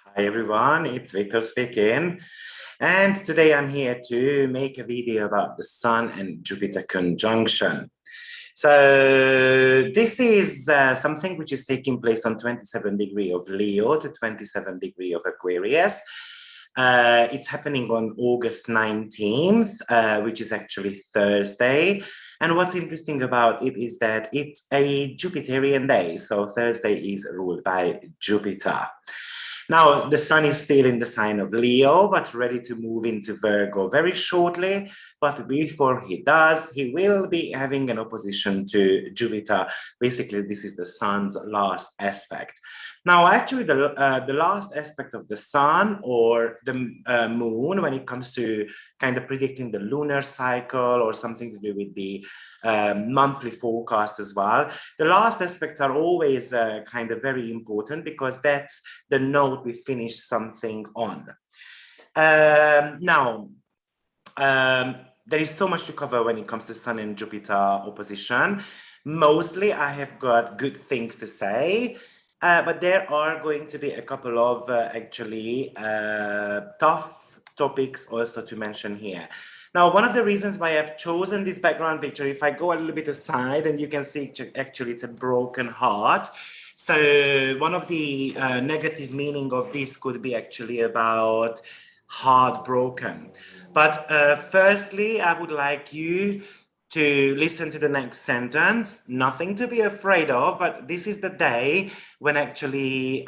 Hi everyone, it's Victor speaking, and today I'm here to make a video about the Sun and Jupiter conjunction. So this is something which is taking place on 27 degree of Leo to 27 degree of Aquarius. It's happening on August 19th, which is actually Thursday. And what's interesting about it is that it's a Jupiterian day. So Thursday is ruled by Jupiter. Now, the sun is still in the sign of Leo, but ready to move into Virgo very shortly. But before he does, he will be having an opposition to Jupiter. Basically, this is the sun's last aspect. Now, actually, the last aspect of the sun or the moon, when it comes to kind of predicting the lunar cycle or something to do with the monthly forecast as well, the last aspects are always kind of very important because that's the note we finish something on. There is so much to cover when it comes to Sun and Jupiter opposition. Mostly, I have got good things to say. But there are going to be a couple of tough topics also to mention here. Now, one of the reasons why I've chosen this background picture, if I go a little bit aside and you can see actually it's a broken heart. So one of the negative meaning of this could be actually about heartbroken. But firstly, I would like you to listen to the next sentence. Nothing to be afraid of, but this is the day when actually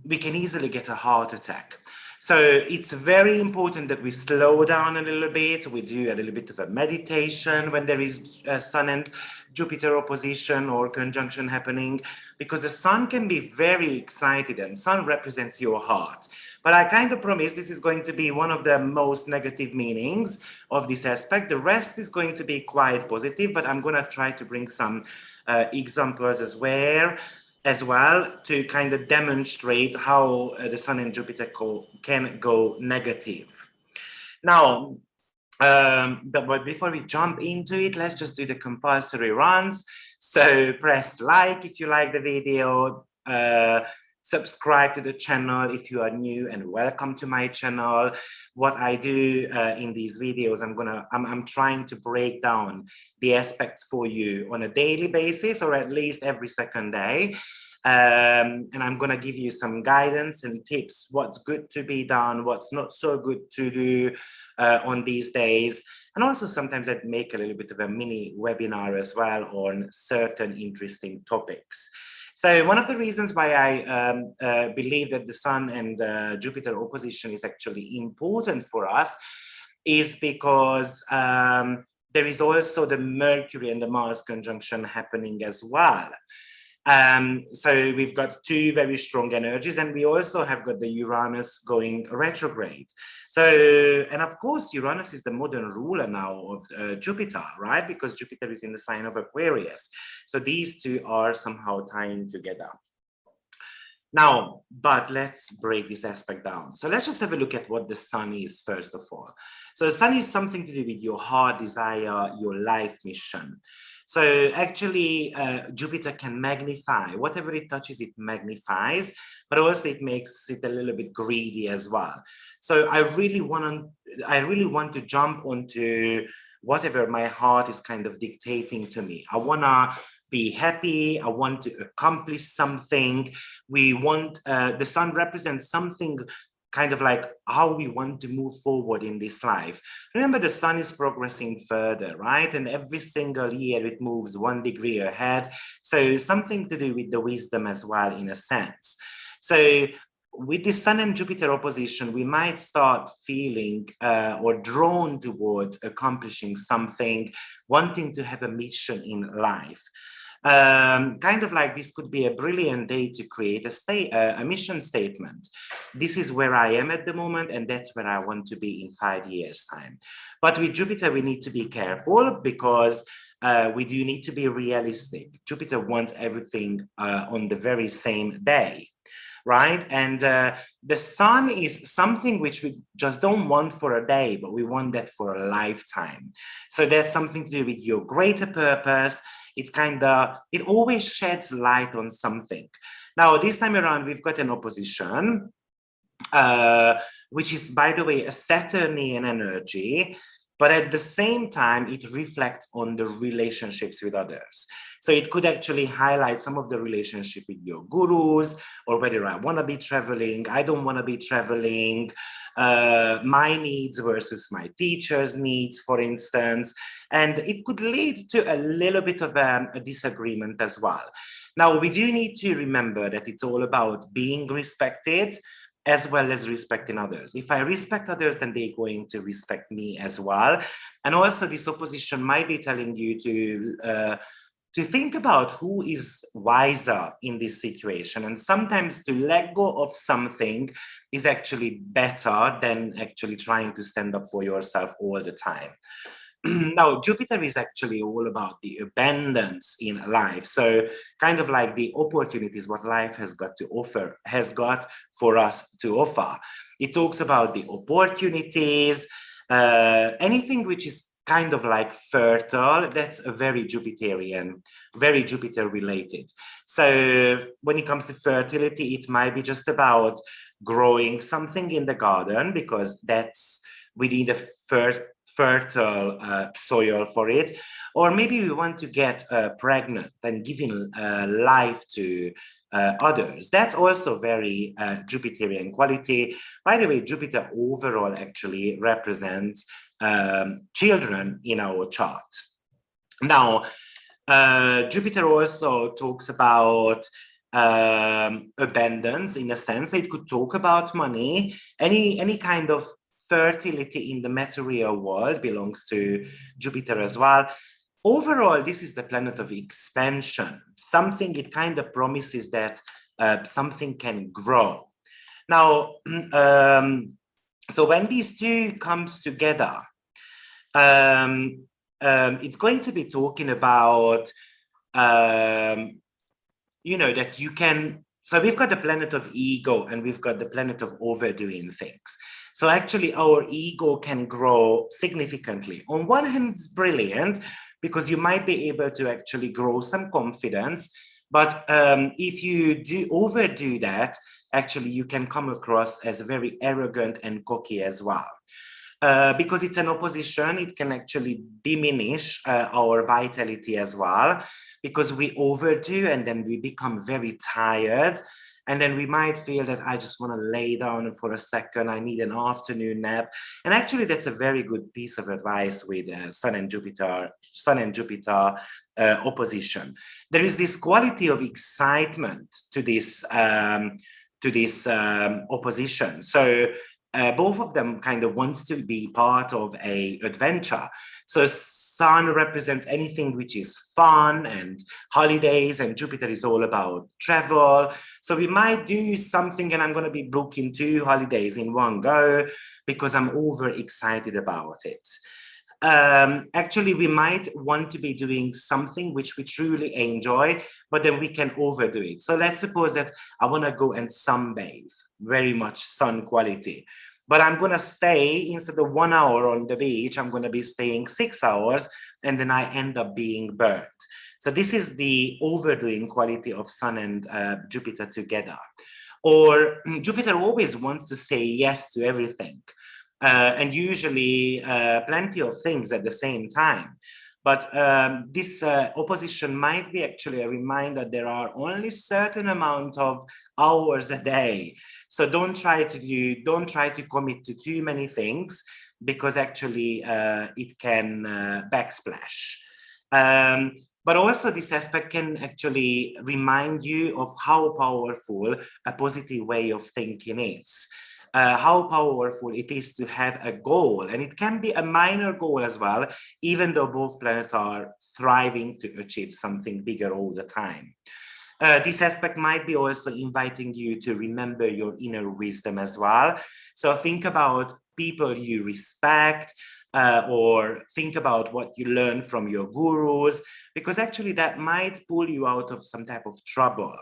we can easily get a heart attack. So it's very important that we slow down a little bit. We do a little bit of a meditation when there is Sun and Jupiter opposition or conjunction happening, because the Sun can be very excited and Sun represents your heart. But I kind of promise this is going to be one of the most negative meanings of this aspect. The rest is going to be quite positive, but I'm going to try to bring some examples as well to kind of demonstrate how the Sun and Jupiter can go negative. Now, but before we jump into it, let's just do the compulsory runs. So press like if you like the video, subscribe to the channel if you are new, and welcome to my channel. What I do in these videos, I'm trying to break down the aspects for you on a daily basis, or at least every second day. And I'm going to give you some guidance and tips, what's good to be done, what's not so good to do on these days. And also sometimes I'd make a little bit of a mini webinar as well on certain interesting topics. So one of the reasons why I believe that the Sun and Jupiter opposition is actually important for us is because there is also the Mercury and the Mars conjunction happening as well. So we've got two very strong energies, and we also have got the Uranus going retrograde. So, and of course, Uranus is the modern ruler now of Jupiter, right? Because Jupiter is in the sign of Aquarius. So these two are somehow tying together. Now, but let's break this aspect down. So let's just have a look at what the Sun is, first of all. So the Sun is something to do with your heart desire, your life mission. So actually, Jupiter can magnify. Whatever it touches, it magnifies, but also it makes it a little bit greedy as well. So I really want to jump onto whatever my heart is kind of dictating to me. I want to be happy. I want to accomplish something. We want, the Sun represents something kind of like how we want to move forward in this life. Remember, the Sun is progressing further, right? And every single year it moves 1 degree ahead. So something to do with the wisdom as well, in a sense. So with the Sun and Jupiter opposition, we might start feeling or drawn towards accomplishing something, wanting to have a mission in life. Kind of like this could be a brilliant day to create a mission statement. This is where I am at the moment, and that's where I want to be in 5 years' time. But with Jupiter, we need to be careful because we do need to be realistic. Jupiter wants everything on the very same day. right? And the sun is something which we just don't want for a day, but we want that for a lifetime. So that's something to do with your greater purpose. It's it always sheds light on something. Now, this time around, we've got an opposition, which is, by the way, a Saturnian energy, but at the same time, it reflects on the relationships with others. So it could actually highlight some of the relationship with your gurus, or whether I want to be traveling, I don't want to be traveling, my needs versus my teacher's needs, for instance. And it could lead to a little bit of a disagreement as well. Now, we do need to remember that it's all about being respected, as well as respecting others. If I respect others, then they're going to respect me as well. And also, this opposition might be telling you to think about who is wiser in this situation. And sometimes to let go of something is actually better than actually trying to stand up for yourself all the time. Now, Jupiter is actually all about the abundance in life. So kind of like the opportunities, what life has got to offer, has got for us to offer. It talks about the opportunities, anything which is kind of like fertile, that's a very Jupiterian, very Jupiter related. So when it comes to fertility, it might be just about growing something in the garden, because that's within the fertile soil for it. Or maybe we want to get pregnant and giving life to others. That's also very Jupiterian quality. By the way, Jupiter overall actually represents children in our chart. Now, Jupiter also talks about abundance, in a sense. It could talk about money, any kind of fertility in the material world belongs to Jupiter as well. Overall, this is the planet of expansion. Something, it kind of promises that something can grow. Now, so when these two comes together, it's going to be talking about, you know, that you can, so we've got the planet of ego and we've got the planet of overdoing things. So actually our ego can grow significantly. On one hand, it's brilliant because you might be able to actually grow some confidence. But if you do overdo that, actually you can come across as very arrogant and cocky as well. Because it's an opposition, it can actually diminish our vitality as well, because we overdo and then we become very tired. And then we might feel that I just want to lay down for a second, I need an afternoon nap. And actually that's a very good piece of advice with Sun and Jupiter opposition. There is this quality of excitement to this opposition. So both of them kind of wants to be part of a adventure. So Sun represents anything which is fun and holidays, and Jupiter is all about travel. So we might do something and I'm going to be booking 2 holidays in one go because I'm over excited about it. Actually, we might want to be doing something which we truly enjoy, but then we can overdo it. So let's suppose that I want to go and sunbathe, very much sun quality. But I'm going to stay, instead of 1 hour on the beach, I'm going to be staying 6 hours, and then I end up being burnt. So this is the overdoing quality of Sun and Jupiter together. Or Jupiter always wants to say yes to everything. And usually plenty of things at the same time. But this opposition might be actually a reminder there are only certain amount of hours a day. So don't try to commit to too many things, because actually it can backsplash. But also this aspect can actually remind you of how powerful a positive way of thinking is. How powerful it is to have a goal, and it can be a minor goal as well, even though both planets are thriving to achieve something bigger all the time. This aspect might be also inviting you to remember your inner wisdom as well. So think about people you respect, or think about what you learn from your gurus, because actually that might pull you out of some type of trouble.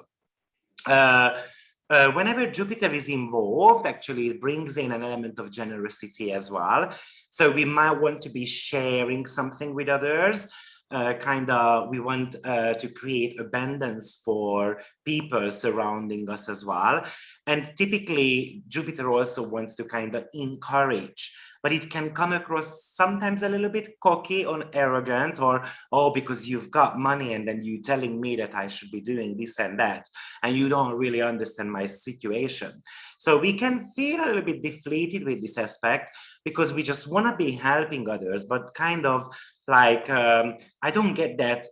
Whenever Jupiter is involved, actually it brings in an element of generosity as well. So we might want to be sharing something with others. We want to create abundance for people surrounding us as well. And typically Jupiter also wants to kind of encourage, but it can come across sometimes a little bit cocky or arrogant, or, oh, because you've got money and then you telling me that I should be doing this and that, and you don't really understand my situation. So we can feel a little bit deflated with this aspect because we just want to be helping others, but kind of like, I don't get that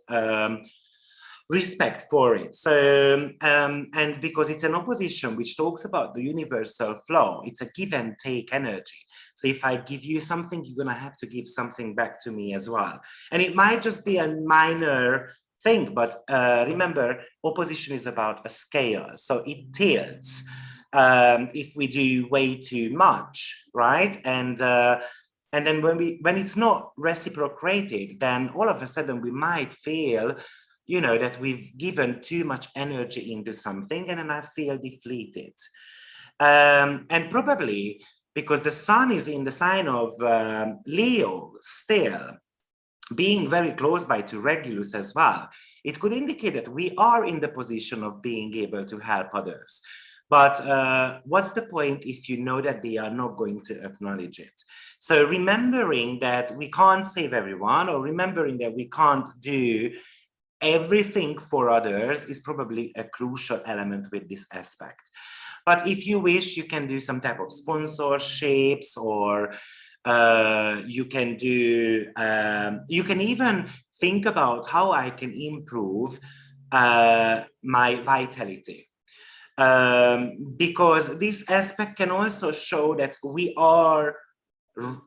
respect for it. So, and because it's an opposition which talks about the universal flow, it's a give and take energy. So if I give you something, you're going to have to give something back to me as well. And it might just be a minor thing, but remember, opposition is about a scale. So it tilts if we do way too much, right? And then when it's not reciprocated, then all of a sudden we might feel, you know, that we've given too much energy into something, and then I feel deflated. And probably because the sun is in the sign of Leo still, being very close by to Regulus as well, it could indicate that we are in the position of being able to help others. But what's the point if you know that they are not going to acknowledge it? So remembering that we can't save everyone, or remembering that we can't do everything for others, is probably a crucial element with this aspect. But if you wish, you can do some type of sponsorships, or you can do, you can even think about how I can improve my vitality. Because this aspect can also show that we are,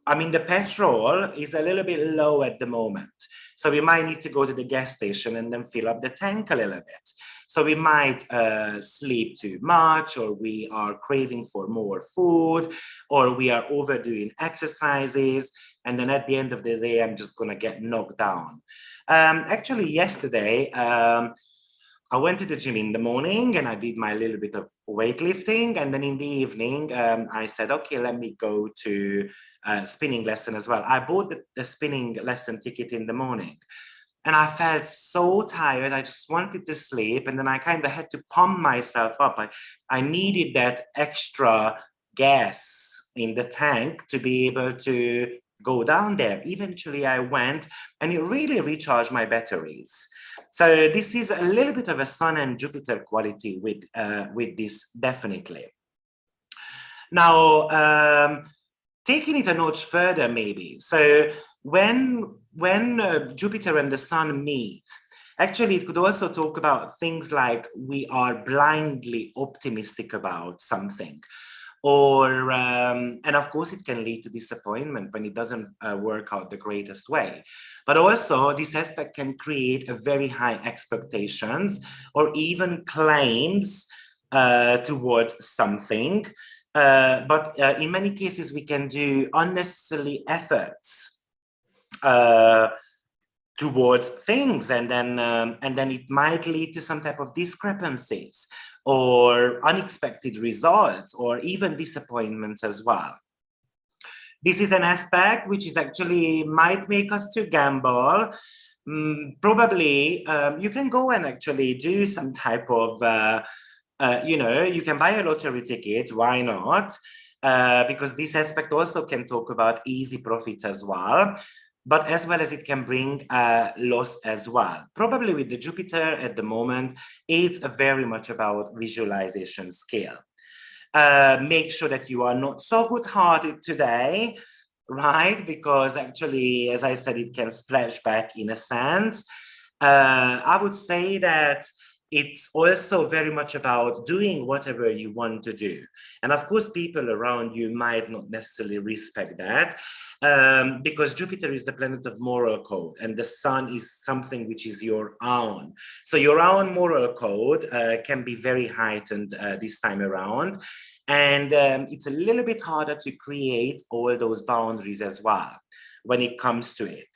I mean, the petrol is a little bit low at the moment. So we might need to go to the gas station and then fill up the tank a little bit. So we might sleep too much, or we are craving for more food, or we are overdoing exercises. And then at the end of the day, I'm just going to get knocked down. Actually, yesterday, I went to the gym in the morning and I did my little bit of weightlifting. And then in the evening, I said, okay, let me go to spinning lesson as well. I bought the spinning lesson ticket in the morning, and I felt so tired. I just wanted to sleep. And then I kind of had to pump myself up. I needed that extra gas in the tank to be able to go down there. Eventually I went, and it really recharged my batteries. So this is a little bit of a Sun and Jupiter quality with this, definitely. Now, taking it a notch further, maybe. So when Jupiter and the Sun meet, actually, it could also talk about things like we are blindly optimistic about something. Or, and of course, it can lead to disappointment when it doesn't work out the greatest way. But also, this aspect can create a very high expectations or even claims towards something. But in many cases, we can do unnecessary efforts towards things, and then it might lead to some type of discrepancies or unexpected results, or even disappointments as well. This is an aspect which is actually might make us to gamble. Probably you can go and actually do some type of you know, you can buy a lottery ticket, why not? Because this aspect also can talk about easy profits as well, but as well as it can bring loss as well. Probably with the Jupiter at the moment, it's very much about visualization skill. Make sure that you are not so good-hearted today, right? Because actually, as I said, it can splash back in a sense. I would say that it's also very much about doing whatever you want to do. And of course, people around you might not necessarily respect that, because Jupiter is the planet of moral code, and the Sun is something which is your own. So your own moral code can be very heightened this time around. And it's a little bit harder to create all those boundaries as well when it comes to it.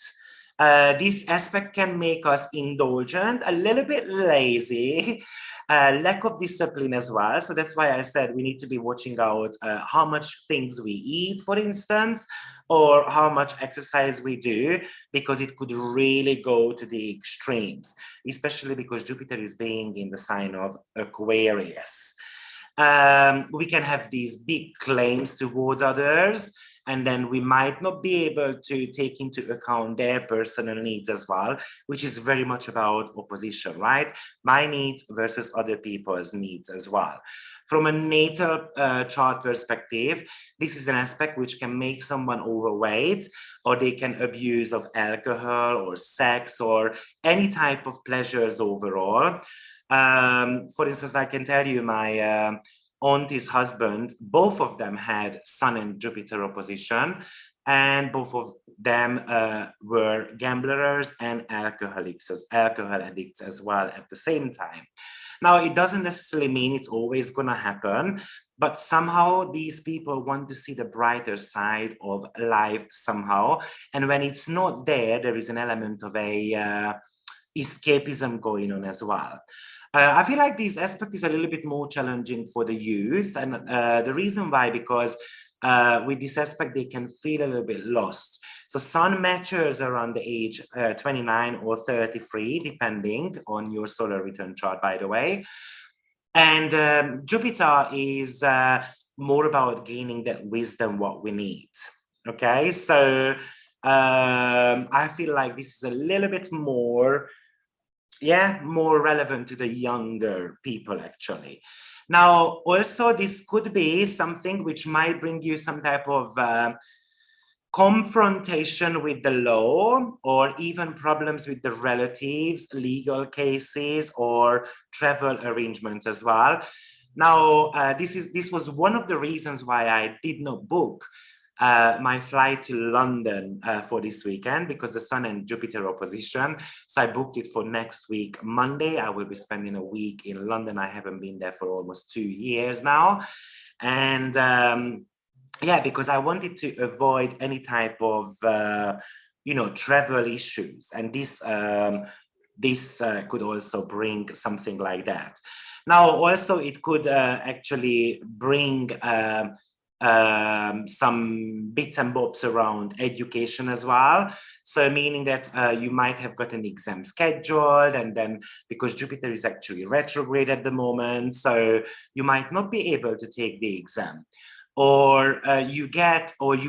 This aspect can make us indulgent, a little bit lazy, Lack of discipline as well. So that's why I said we need to be watching out how much things we eat, for instance, or how much exercise we do, because it could really go to the extremes, especially because Jupiter is being in the sign of Aquarius. We can have these big claims towards others, and then we might not be able to take into account their personal needs as well, which is very much about opposition, right? My needs versus other people's needs as well. From a natal chart perspective, this is an aspect which can make someone overweight, or they can abuse of alcohol or sex or any type of pleasures overall. For instance, I can tell you my auntie's husband, both of them had Sun and Jupiter opposition, and both of them were gamblers and alcohol addicts as well at the same time. Now, it doesn't necessarily mean it's always going to happen, but somehow these people want to see the brighter side of life somehow. And when it's not there, there is an element of a escapism going on as well. I feel like this aspect is a little bit more challenging for the youth. And the reason why, because with this aspect, they can feel a little bit lost. So Sun matures around the age 29 or 33, depending on your solar return chart, by the way. And Jupiter is more about gaining that wisdom, what we need. Okay, so I feel like this is a little bit more relevant to the younger people, actually. Now, also, this could be something which might bring you some type of confrontation with the law, or even problems with the relatives, legal cases, or travel arrangements as well. Now, this was one of the reasons why I did not book my flight to London for this weekend, because the Sun and Jupiter opposition. So I booked it for next week, Monday. I will be spending a week in London. I haven't been there for almost 2 years now. And because I wanted to avoid any type of, travel issues. And this could also bring something like that. Now, also, it could actually bring some bits and bobs around education as well. So meaning that you might have got an exam scheduled, and then because Jupiter is actually retrograde at the moment, so you might not be able to take the exam. Or you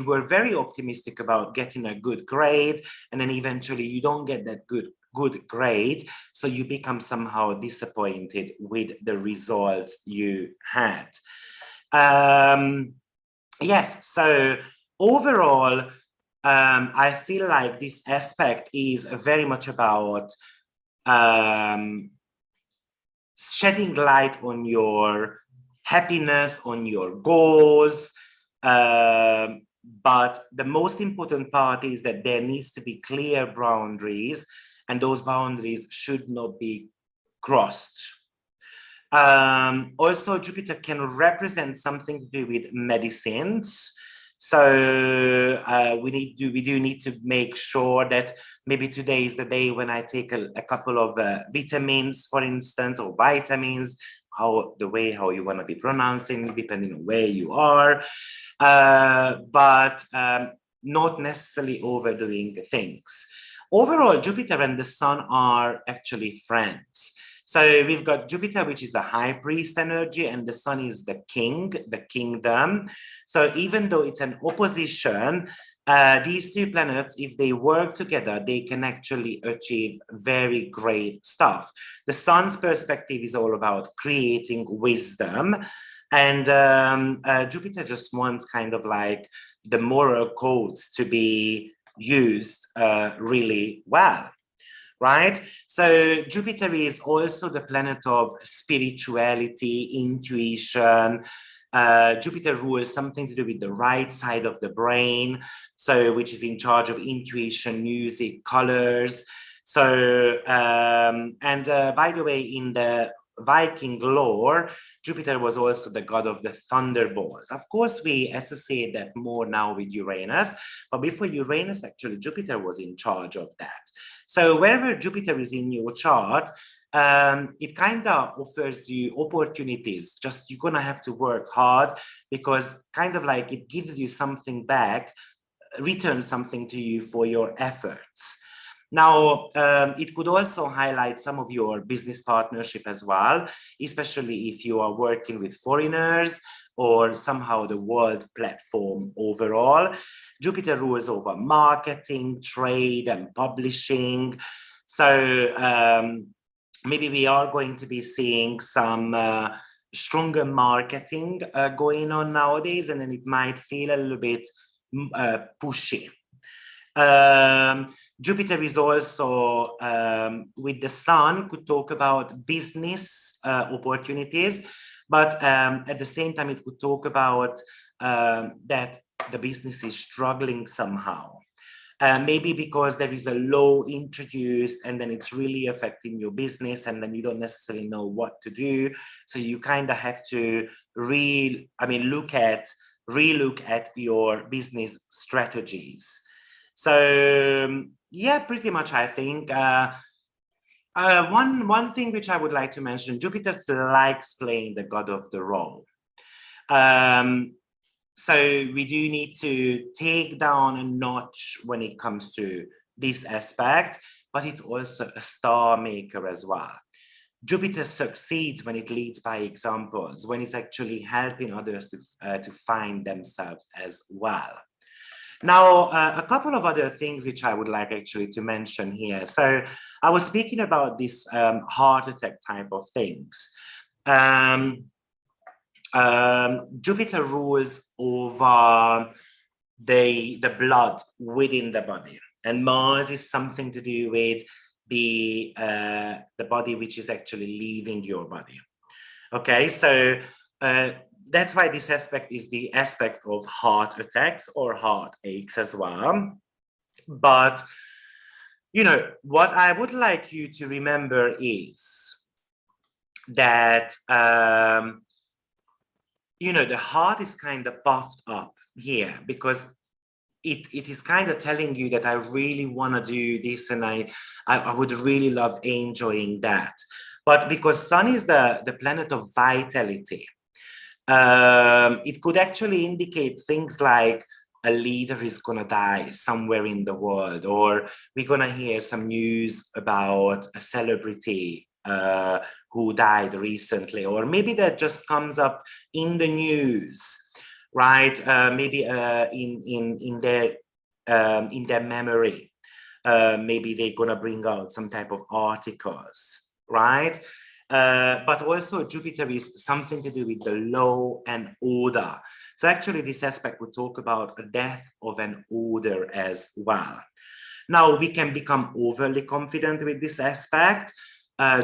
were very optimistic about getting a good grade, and then eventually you don't get that good grade, so you become somehow disappointed with the results you had. Yes, so overall, I feel like this aspect is very much about shedding light on your happiness, on your goals. But the most important part is that there needs to be clear boundaries, and those boundaries should not be crossed. Also, Jupiter can represent something to do with medicines. So we do need to make sure that maybe today is the day when I take a couple of vitamins, for instance, or vitamins, how you want to be pronouncing, depending on where you are, but not necessarily overdoing things. Overall, Jupiter and the Sun are actually friends. So we've got Jupiter, which is a high priest energy, and the Sun is the king, the kingdom. So even though it's an opposition, these two planets, if they work together, they can actually achieve very great stuff. The Sun's perspective is all about creating wisdom, and Jupiter just wants kind of like the moral codes to be used really well. Right? So Jupiter is also the planet of spirituality, intuition. Jupiter rules something to do with the right side of the brain, so which is in charge of intuition, music, colors. So, by the way, in the Viking lore, Jupiter was also the god of the thunderbolt. Of course, we associate that more now with Uranus, but before Uranus, actually, Jupiter was in charge of that. So wherever Jupiter is in your chart, it kind of offers you opportunities. Just you're gonna have to work hard, because kind of like it gives you something back, return something to you for your efforts. Now, it could also highlight some of your business partnership as well, especially if you are working with foreigners or somehow the world platform overall. Jupiter rules over marketing, trade, and publishing. So maybe we are going to be seeing some stronger marketing going on nowadays, and then it might feel a little bit pushy. Jupiter is also with the Sun, could talk about business opportunities, but at the same time, it could talk about that the business is struggling somehow. Maybe because there is a law introduced and then it's really affecting your business, and then you don't necessarily know what to do. So you kind of have to relook at your business strategies. So yeah, pretty much I think one thing which I would like to mention, Jupiter likes playing the god of the role. So we do need to take down a notch when it comes to this aspect, but it's also a star maker as well. Jupiter succeeds when it leads by examples, when it's actually helping others to find themselves as well. Now, a couple of other things which I would like actually to mention here. So I was speaking about this heart attack type of things. Jupiter rules over the blood within the body, and Mars is something to do with the body which is actually leaving your body. Okay, so that's why this aspect is the aspect of heart attacks or heart aches as well. But you know what I would like you to remember is that you know, the heart is kind of puffed up here, because it is kind of telling you that I really want to do this, and I would really love enjoying that. But because Sun is the planet of vitality, it could actually indicate things like a leader is going to die somewhere in the world, or we're going to hear some news about a celebrity who died recently, or maybe that just comes up in the news, right? Maybe in their memory, maybe they're gonna bring out some type of articles, right? But also Jupiter is something to do with the law and order. So actually this aspect would talk about a death of an order as well. Now we can become overly confident with this aspect.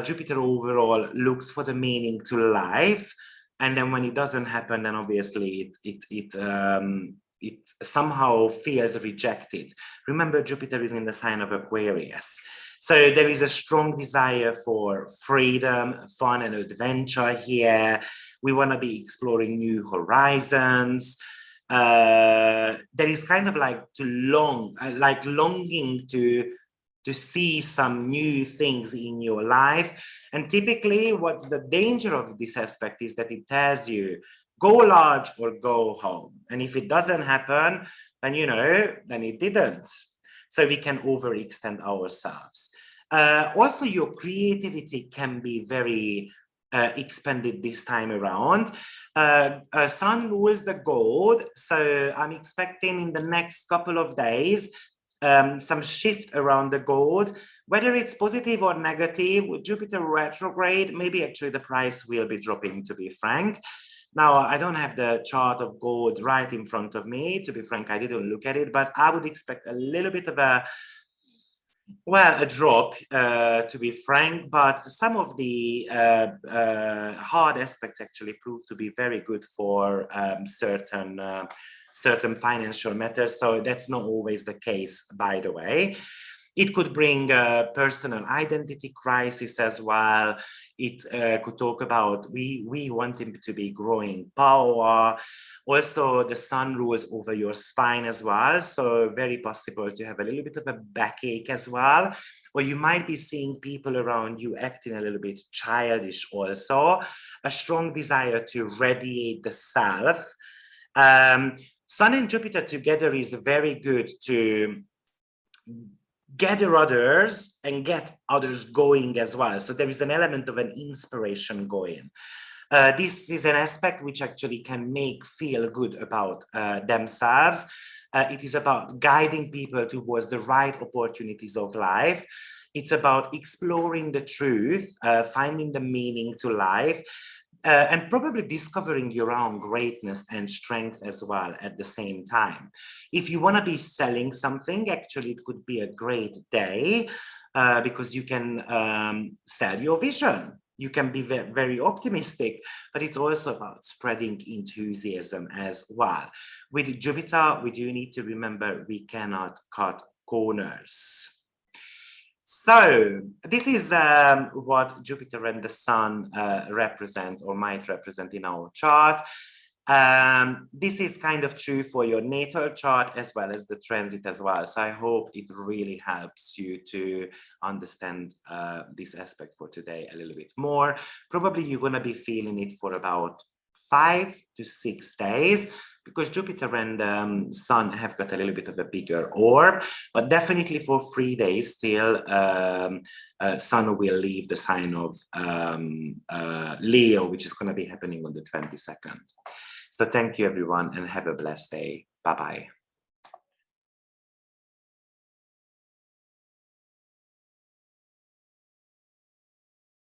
Jupiter overall looks for the meaning to life, and then when it doesn't happen, then obviously it somehow feels rejected. Remember, Jupiter is in the sign of Aquarius, so there is a strong desire for freedom, fun, and adventure here. We want to be exploring new horizons. There is kind of like longing to see some new things in your life. And typically what's the danger of this aspect is that it tells you, go large or go home. And if it doesn't happen, then, you know, then it didn't. So we can overextend ourselves. Also, your creativity can be very expanded this time around. Sun rules the gold. So I'm expecting in the next couple of days, some shift around the gold, whether it's positive or negative. With Jupiter retrograde, maybe actually the price will be dropping, to be frank. Now, I don't have the chart of gold right in front of me, to be frank, I didn't look at it, but I would expect a little bit of a drop, to be frank, but some of the hard aspects actually prove to be very good for certain financial matters. So that's not always the case, by the way. It could bring a personal identity crisis as well. It could talk about we want him to be growing power. Also, the sun rules over your spine as well. So very possible to have a little bit of a backache as well. Or you might be seeing people around you acting a little bit childish also. A strong desire to radiate the self. Sun and Jupiter together is very good to gather others and get others going as well. So there is an element of an inspiration going. This is an aspect which actually can make feel good about themselves. It is about guiding people towards the right opportunities of life. It's about exploring the truth, finding the meaning to life, and probably discovering your own greatness and strength as well at the same time. If you want to be selling something, actually, it could be a great day because you can sell your vision. You can be very optimistic, but it's also about spreading enthusiasm as well. With Jupiter, we do need to remember we cannot cut corners. So this is what Jupiter and the Sun represent or might represent in our chart. This is kind of true for your natal chart as well as the transit as well. So I hope it really helps you to understand this aspect for today a little bit more. Probably you're going to be feeling it for about 5 to 6 days, because Jupiter and Sun have got a little bit of a bigger orb, but definitely for 3 days still, Sun will leave the sign of Leo, which is going to be happening on the 22nd. So thank you, everyone, and have a blessed day. Bye-bye.